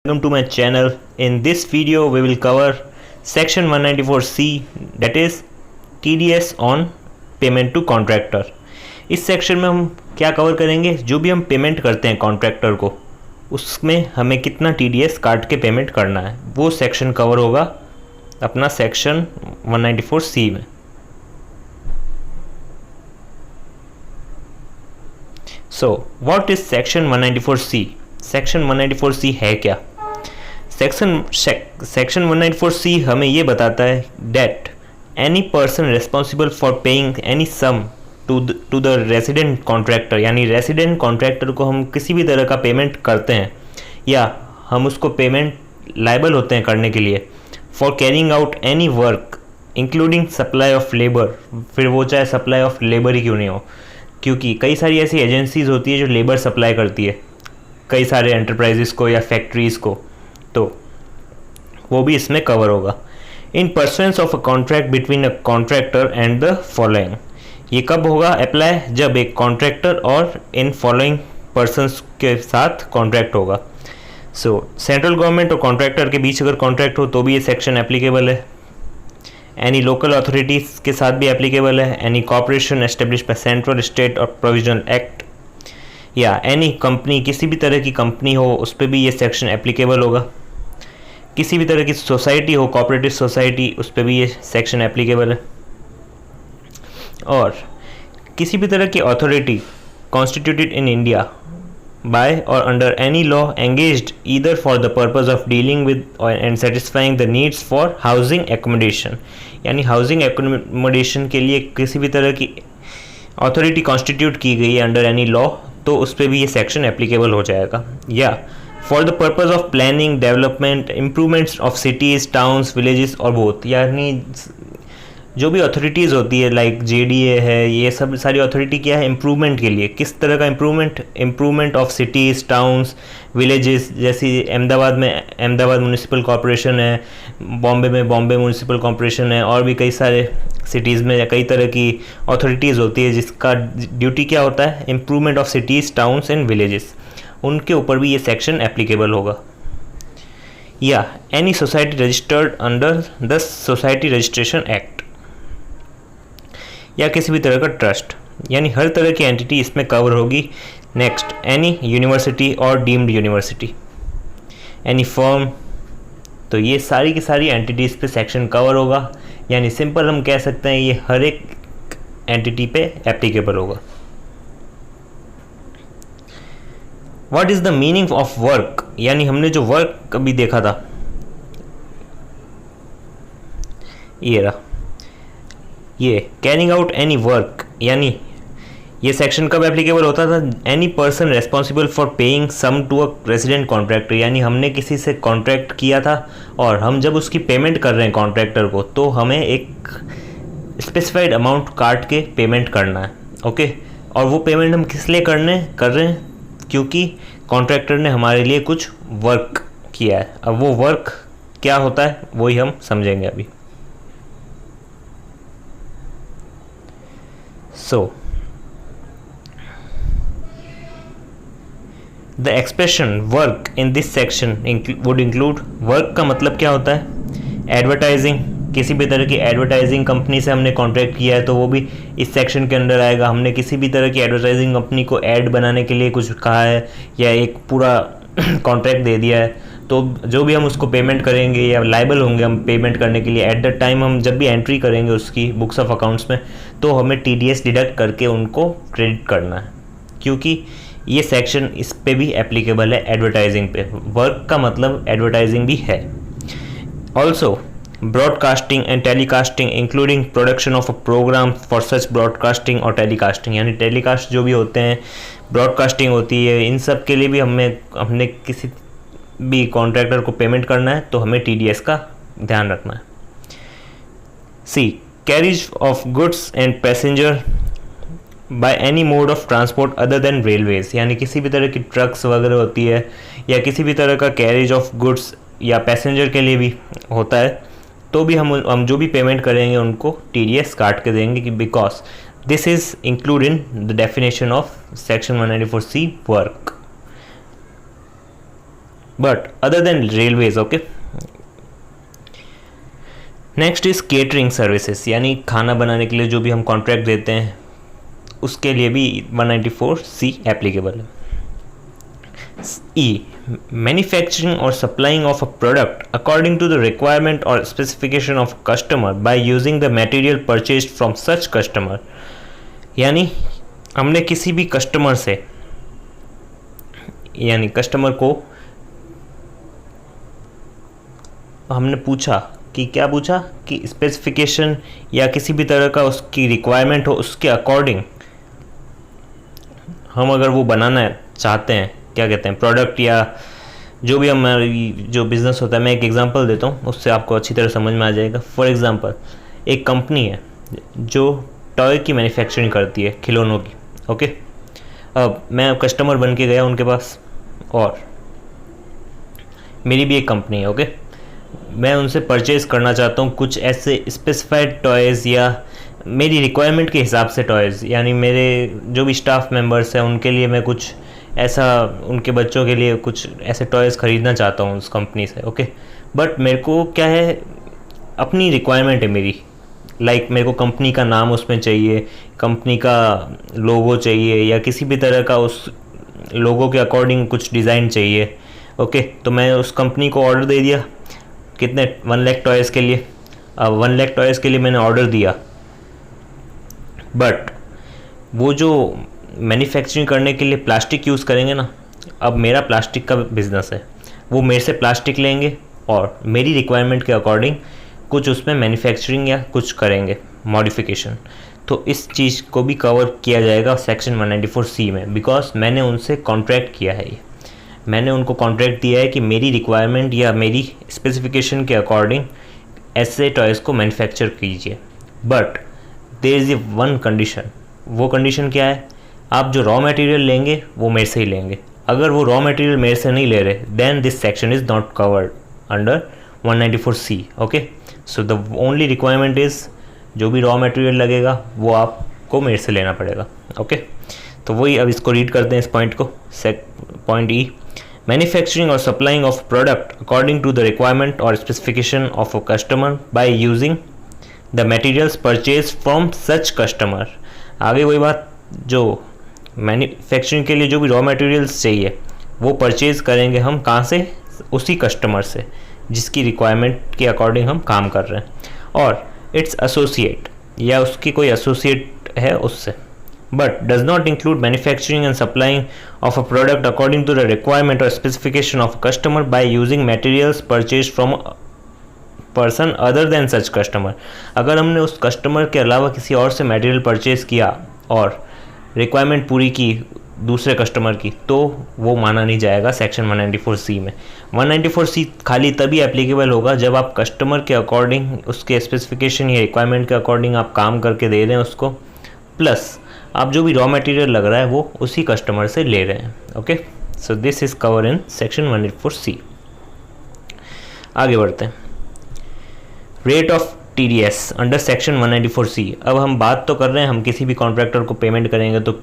Welcome to my channel. In this video we will cover section 194C, that is TDS on payment to contractor. इस section में हम क्या cover करेंगे, जो भी हम पेमेंट करते हैं कॉन्ट्रैक्टर को उसमें हमें कितना TDS काट के पेमेंट करना है, वो सेक्शन कवर होगा अपना सेक्शन 194C में. So what is section 194C? Section 194C है क्या? सेक्शन 194C हमें ये बताता है that any person responsible for paying any sum to the resident contractor, यानी रेसिडेंट कॉन्ट्रैक्टर को हम किसी भी तरह का पेमेंट करते हैं या हम उसको पेमेंट लायबल होते हैं करने के लिए for carrying out any work including supply of labour, फिर वो चाहे सप्लाई ऑफ लेबर ही क्यों नहीं हो, क्योंकि कई सारी ऐसी एजेंसीज होती है जो लेबर सप्लाई करती है कई सारे एंटरप्राइजेस को या फैक्ट्रीज़ को, तो वो भी इसमें कवर होगा. इन pursuance of a contract between a contractor and the following, ये कब होगा अप्लाई? जब एक कॉन्ट्रैक्टर और इन फॉलोइंग पर्सनस के साथ कॉन्ट्रैक्ट होगा. सो सेंट्रल गवर्नमेंट और कॉन्ट्रैक्टर के बीच अगर कॉन्ट्रैक्ट हो तो भी ये सेक्शन एप्लीकेबल है. एनी लोकल अथॉरिटीज़ के साथ भी एप्लीकेबल है. Any corporation establish by central, state और प्रोविजनल एक्ट, या एनी कंपनी, किसी भी तरह की कंपनी हो उस पर भी ये सेक्शन एप्लीकेबल होगा. किसी भी तरह की सोसाइटी हो, कोऑपरेटिव सोसाइटी, उस पर भी ये सेक्शन एप्लीकेबल है. और किसी भी तरह की authority constituted in India by or under any law engaged either for the purpose of dealing with and satisfying the needs for housing accommodation, यानी हाउसिंग एकोमोडेशन के लिए किसी भी तरह की अथॉरिटी कॉन्स्टिट्यूट की गई है अंडर एनी लॉ, तो उस पर भी ये सेक्शन एप्लीकेबल हो जाएगा. या for the purpose of planning, development, improvements of cities, towns, villages और बोथ, यानी जो भी अथॉरिटीज़ होती है लाइक JDA है, ये सब सारी अथॉरिटी क्या है? इम्प्रूवमेंट के लिए. किस तरह का improvement of cities, towns, villages, जैसी अहमदाबाद में अहमदाबाद म्यूनिसिपल कॉरपोरेशन है, बॉम्बे में बॉम्बे म्यूनिसिपल कॉरपोरेशन है, और भी कई सारे सिटीज़ में या कई तरह की अथॉरिटीज़ होती है जिसका ड्यूटी क्या होता है? Improvement of cities, towns and villages. उनके ऊपर भी ये सेक्शन एप्लीकेबल होगा. या any society registered under the society registration act, या किसी भी तरह का ट्रस्ट, यानी हर तरह की एंटिटी इसमें कवर होगी. नेक्स्ट, एनी यूनिवर्सिटी और डीम्ड यूनिवर्सिटी, एनी फर्म, तो ये सारी की सारी एंटिटीज़ पे सेक्शन कवर होगा. यानी सिंपल हम कह सकते हैं ये हर एक एंटिटी पे एप्लीकेबल होगा. What is the meaning of work, यानी हमने जो वर्क अभी देखा था ये रहा, ये कैरिंग आउट एनी वर्क, यानी ये सेक्शन कब एप्लीकेबल होता था? Any person responsible for paying sum to a resident contractor, यानी हमने किसी से कॉन्ट्रैक्ट किया था और हम जब उसकी पेमेंट कर रहे हैं कॉन्ट्रैक्टर को, तो हमें एक स्पेसिफाइड अमाउंट काट के पेमेंट करना है. ओके, और वो पेमेंट हम किस लिए कर रहे हैं? क्योंकि कॉन्ट्रैक्टर ने हमारे लिए कुछ वर्क किया है. अब वो वर्क क्या होता है वही हम समझेंगे अभी. So the expression work in this section would include, work का मतलब क्या होता है? एडवर्टाइजिंग, किसी भी तरह की एडवर्टाइजिंग कंपनी से हमने कॉन्ट्रैक्ट किया है तो वो भी इस सेक्शन के अंदर आएगा. हमने किसी भी तरह की एडवर्टाइजिंग कंपनी को ऐड बनाने के लिए कुछ कहा है या एक पूरा कॉन्ट्रैक्ट दे दिया है, तो जो भी हम उसको पेमेंट करेंगे या लायबल होंगे हम पेमेंट करने के लिए एट द टाइम, हम जब भी एंट्री करेंगे उसकी बुक्स ऑफ अकाउंट्स में, तो हमें TDS डिडक्ट करके उनको क्रेडिट करना है, क्योंकि ये सेक्शन इस पे भी एप्लीकेबल है एडवर्टाइजिंग पे. वर्क का मतलब एडवर्टाइजिंग भी है. Also broadcasting and telecasting including production of a programme for such broadcasting और टेलीकास्टिंग, यानी टेलीकास्ट जो भी होते हैं, ब्रॉडकास्टिंग होती है, इन सब के लिए भी हमने किसी भी कॉन्ट्रैक्टर को पेमेंट करना है तो हमें TDS का ध्यान रखना है. C carriage of goods and passenger by any mode of transport other than railways, यानी किसी भी तरह की ट्रक्स वगैरह होती है या किसी भी तरह का कैरिज ऑफ गुड्स या पैसेंजर के लिए भी होता है, तो भी हम जो भी पेमेंट करेंगे उनको TDS काट के देंगे, कि because this is include in the definition of section 194C work. But other than railways, okay. Next is catering services, यानी खाना बनाने के लिए जो भी हम कॉन्ट्रैक्ट देते हैं उसके लिए भी 194C एप्लीकेबल है। E, manufacturing or supplying of a product according to the requirement or specification of customer by using the material purchased from such customer, यानी हमने किसी भी कस्टमर से, यानी कस्टमर को हमने पूछा कि क्या पूछा कि स्पेसिफिकेशन या किसी भी तरह का उसकी रिक्वायरमेंट हो, उसके अकॉर्डिंग हम अगर वो बनाना चाहते हैं, क्या कहते हैं, प्रोडक्ट या जो भी हमारी जो बिज़नेस होता है। मैं एक एग्जांपल देता हूँ, उससे आपको अच्छी तरह समझ में आ जाएगा। फॉर एग्जांपल, एक कंपनी है जो टॉय की मैन्युफैक्चरिंग करती है, खिलौनों की, ओके। अब मैं कस्टमर बन के गया उनके पास, और मेरी भी एक कंपनी है, ओके। मैं उनसे परचेज़ करना चाहता हूँ कुछ ऐसे स्पेसिफाइड टॉयज़ या मेरी रिक्वायरमेंट के हिसाब से टॉयज़, यानी मेरे जो भी स्टाफ मेंबर्स हैं उनके लिए मैं कुछ ऐसा, उनके बच्चों के लिए कुछ ऐसे टॉयज़ ख़रीदना चाहता हूँ उस कंपनी से, ओके। बट मेरे को क्या है, अपनी रिक्वायरमेंट है मेरी, लाइक मेरे को कंपनी का नाम उसमें चाहिए, कंपनी का लोगो चाहिए, या किसी भी तरह का उस लोगो के अकॉर्डिंग कुछ डिज़ाइन चाहिए, ओके। तो मैं उस कंपनी को ऑर्डर दे दिया, कितने, 1 लाख टॉयज़ के लिए। अब 1 लाख टॉयज़ के लिए मैंने ऑर्डर दिया, बट वो जो मैन्युफैक्चरिंग करने के लिए प्लास्टिक यूज़ करेंगे ना, अब मेरा प्लास्टिक का बिज़नेस है, वो मेरे से प्लास्टिक लेंगे और मेरी रिक्वायरमेंट के अकॉर्डिंग कुछ उसमें मैन्युफैक्चरिंग या कुछ करेंगे मॉडिफिकेशन। तो इस चीज़ को भी कवर किया जाएगा सेक्शन 194C में, बिकॉज मैंने उनसे कॉन्ट्रैक्ट किया है। ये मैंने उनको कॉन्ट्रैक्ट दिया है कि मेरी रिक्वायरमेंट या मेरी स्पेसिफिकेशन के अकॉर्डिंग ऐसे टॉयज़ को मैन्युफैक्चर कीजिए। But there is a one condition. वो कंडीशन क्या है, आप जो रॉ मटेरियल लेंगे वो मेरे से ही लेंगे। अगर वो रॉ मटेरियल मेरे से नहीं ले रहे, then this section is not covered under 194C, okay. So the only requirement is जो भी रॉ मटेरियल लगेगा वो आपको मेरे से लेना पड़ेगा, ओके। तो वही, अब इसको रीड करते हैं इस पॉइंट को। Point E, manufacturing or supplying of product according to the requirement or specification of a customer by using the materials purchase from such customer. आगे वही बात, जो मैन्युफैक्चरिंग के लिए जो भी रॉ मटेरियल्स चाहिए वो परचेज़ करेंगे हम कहाँ से, उसी कस्टमर से जिसकी रिक्वायरमेंट के अकॉर्डिंग हम काम कर रहे हैं, और इट्स एसोसिएट या उसकी कोई एसोसिएट है उससे। But does not include manufacturing and supplying of a product according to the requirement or specification of customer by using materials purchase from person other than such customer. अगर हमने उस customer के अलावा किसी और से मटेरियल परचेज किया और रिक्वायरमेंट पूरी की दूसरे कस्टमर की, तो वो माना नहीं जाएगा सेक्शन 194C में। 194C खाली तभी एप्लीकेबल होगा जब आप कस्टमर के अकॉर्डिंग, उसके स्पेसिफिकेशन या रिक्वायरमेंट के अकॉर्डिंग आप काम करके दे रहे हैं उसको, प्लस आप जो भी रॉ मटेरियल लग रहा है वो उसी कस्टमर से ले रहे हैं, okay. So this is cover in section 194C। आगे बढ़ते हैं। Rate of TDS under section 194C। अब हम बात तो कर रहे हैं, हम किसी भी कॉन्ट्रैक्टर को पेमेंट करेंगे तो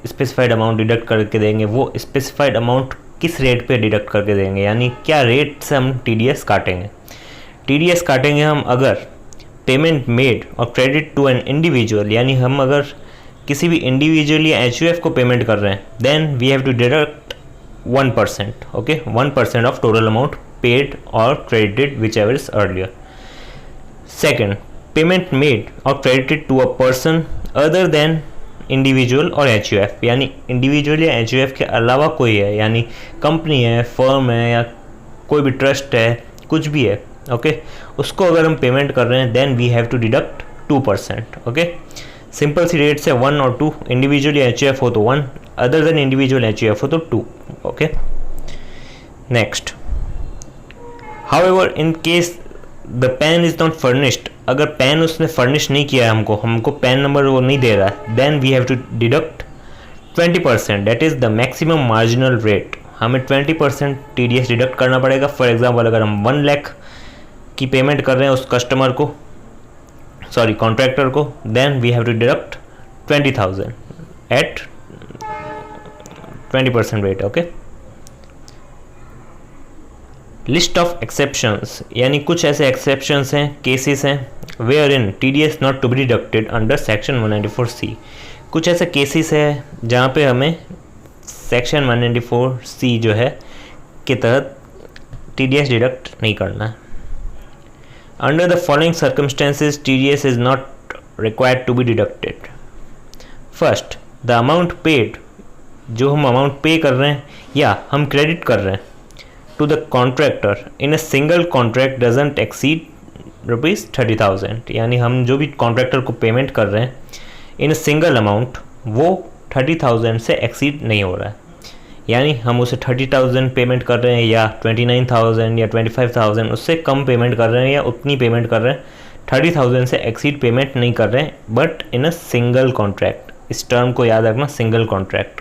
स्पेसिफाइड अमाउंट डिडक्ट करके देंगे। वो स्पेसिफाइड अमाउंट किस रेट पे डिडक्ट करके देंगे, यानी क्या रेट से हम TDS काटेंगे। TDS काटेंगे हम अगर पेमेंट मेड और क्रेडिट टू एन इंडिविजुअल, यानी हम अगर किसी भी इंडिविजुअल या HUF को पेमेंट कर रहे हैं, then we have to deduct 1%, okay, 1% of total amount paid or credited whichever is earlier. Second, payment made or credited to a person other than individual or HUF, यानी individual या HUF के अलावा कोई है, यानी company है, firm है, या कोई भी ट्रस्ट है, कुछ भी है, ओके। उसको अगर हम पेमेंट कर रहे हैं, then we have to deduct 2%, okay. Simple सी रेट से 1 और 2, इंडिविजुअल या HUF हो तो 1, अदर देन इंडिविजुअल HUF हो तो 2, okay. Next, however in case the pan is not furnished, अगर पैन उसने फर्निश नहीं किया है हमको पैन नंबर वो नहीं दे रहा है, then we have to deduct 20%, that is the maximum marginal rate. हमें 20% TDS डिडक्ट करना पड़ेगा। फॉर एग्जांपल, अगर हम 1 लाख की पेमेंट कर रहे हैं उस कस्टमर को, सॉरी कॉन्ट्रैक्टर को, then we have to deduct 20,000 at 20% rate, okay. List of exceptions, यानी कुछ ऐसे एक्सेप्शंस हैं, केसेस हैं where in TDS not to be deducted under section 194C। कुछ ऐसे केसेस है जहाँ पे हमें सेक्शन 194C जो है के तहत TDS डिडक्ट नहीं करना है। Under the following circumstances TDS is not required to be deducted. First, the amount paid, जो हम अमाउंट पे कर रहे हैं या हम क्रेडिट कर रहे हैं to the contractor in a single contract doesn't exceed ₹30,000, यानी हम जो भी कॉन्ट्रैक्टर को पेमेंट कर रहे हैं इन अ सिंगल अमाउंट वो 30,000 से एक्सीड नहीं हो रहा है, यानी हम उसे 30,000 पेमेंट कर रहे हैं या 29,000 या 25,000, उससे कम पेमेंट कर रहे हैं या उतनी पेमेंट कर रहे हैं, 30,000 से एक्सीड पेमेंट नहीं कर रहे हैं, but in a single contract. इस टर्म को याद रखना, single contract.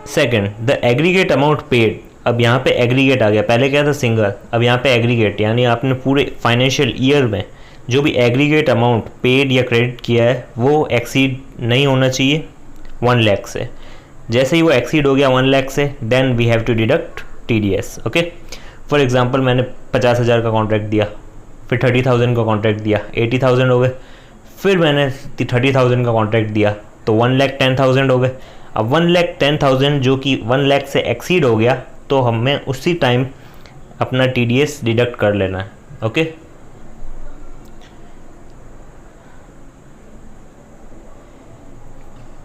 Second, the aggregate amount paid, अब यहाँ पे एग्रीगेट आ गया, पहले क्या था सिंगल, अब यहाँ पे एग्रीगेट, यानी आपने पूरे फाइनेंशियल ईयर में जो भी एग्रीगेट अमाउंट पेड या क्रेडिट किया है वो एक्सीड नहीं होना चाहिए 1 लाख से। जैसे ही वो एक्सीड हो गया 1 लाख से, then we have to deduct TDS। Okay, for example मैंने 50,000 का कॉन्ट्रैक्ट दिया, फिर 30,000 का कॉन्ट्रैक्ट दिया, 80,000 हो गए, फिर मैंने 30,000 का कॉन्ट्रैक्ट दिया तो 1,10,000 हो गए। अब 1,10,000 जो कि 1 लाख से एक्सीड हो गया तो हमें उसी टाइम अपना TDS डिडक्ट कर लेना है। Okay,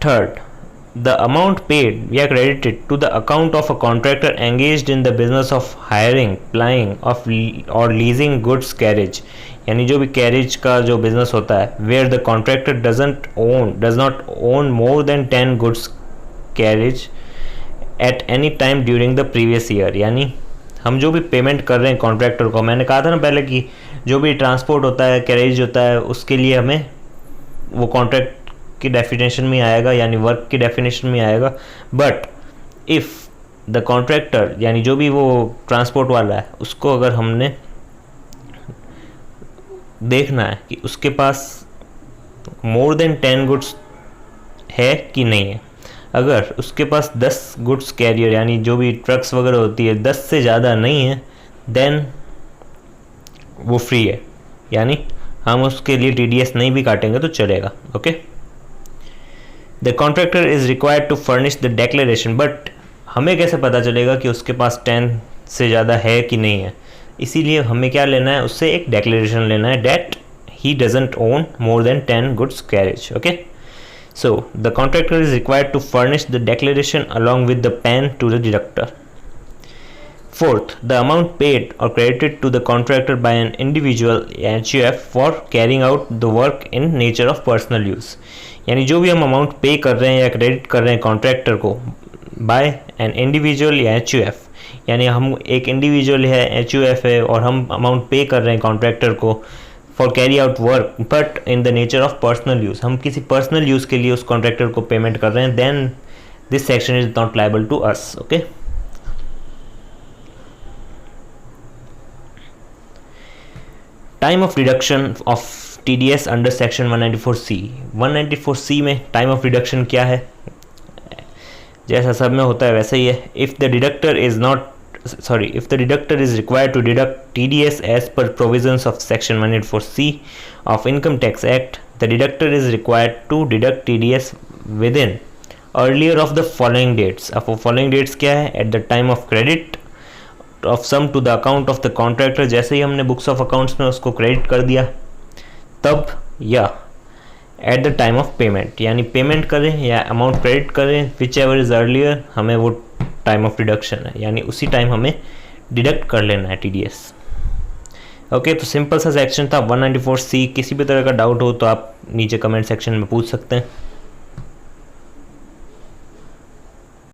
third, the amount paid या credited to the account of a contractor engaged in the business of hiring, plying of or leasing goods carriage, यानी जो भी कैरेज का जो बिजनेस होता है, where the contractor does not own more than 10 goods carriage at any time during the previous year, यानी हम जो भी पेमेंट कर रहे हैं कॉन्ट्रैक्टर को, मैंने कहा था ना पहले कि जो भी ट्रांसपोर्ट होता है, कैरेज होता है, उसके लिए हमें वो कॉन्ट्रैक्ट की डेफिनेशन में आएगा, यानी वर्क की डेफिनेशन में आएगा। बट इफ़ द कॉन्ट्रैक्टर, यानी जो भी वो ट्रांसपोर्ट वाला है, उसको अगर हमने देखना है कि उसके पास मोर देन 10 गुड्स है कि नहीं है, अगर उसके पास 10 गुड्स कैरियर, यानी जो भी ट्रक्स वगैरह होती है, 10 से ज़्यादा नहीं है, देन वो फ्री है, यानी हम उसके लिए TDS नहीं भी काटेंगे तो चलेगा। Okay, the contractor is required to furnish the declaration, but हमें कैसे पता चलेगा कि उसके पास 10 से ज़्यादा है कि नहीं है, इसीलिए हमें क्या लेना है, उससे एक डेक्लेरेशन लेना है, that he doesn't own more than 10 goods carriage. Okay, so the contractor is required to furnish the declaration along with the PAN to the deductor. Fourth, the amount paid or credited to the contractor by an individual HUF for carrying out the work in nature of personal use, यानी जो भी हम amount पे कर रहे हैं या credit कर रहे हैं कॉन्ट्रैक्टर को बाय एन इंडिविजुअल या HUF, यानी हम एक इंडिविजुअल है, HUF है, और हम अमाउंट पे कर रहे हैं कॉन्ट्रैक्टर को for carry out work but in the nature of personal use, हम किसी पर्सनल यूज़ के लिए उस कॉन्ट्रैक्टर को पेमेंट कर रहे हैं, then this section is not liable to us. Okay, time of deduction of TDS under section 194C। 194C में टाइम ऑफ रिडक्शन क्या है, जैसा सब में होता है वैसे ही है। If the deductor is required to deduct TDS as per provisions of section 184C of Income Tax Act, the deductor is required to deduct TDS within earlier of the following dates। अब वो following dates क्या है, at the time of credit of sum to the account of the contractor, जैसे ही हमने books of accounts में उसको credit कर दिया तब, या at the time of payment, यानी पेमेंट करें या अमाउंट क्रेडिट करें, विच एवर इज़ अर्लियर, हमें वो टाइम ऑफ डिडक्शन है, यानी उसी टाइम हमें डिडक्ट कर लेना है TDS। ओके, तो सिंपल सा सेक्शन था 194C। किसी भी तरह का डाउट हो तो आप नीचे कमेंट सेक्शन में पूछ सकते हैं।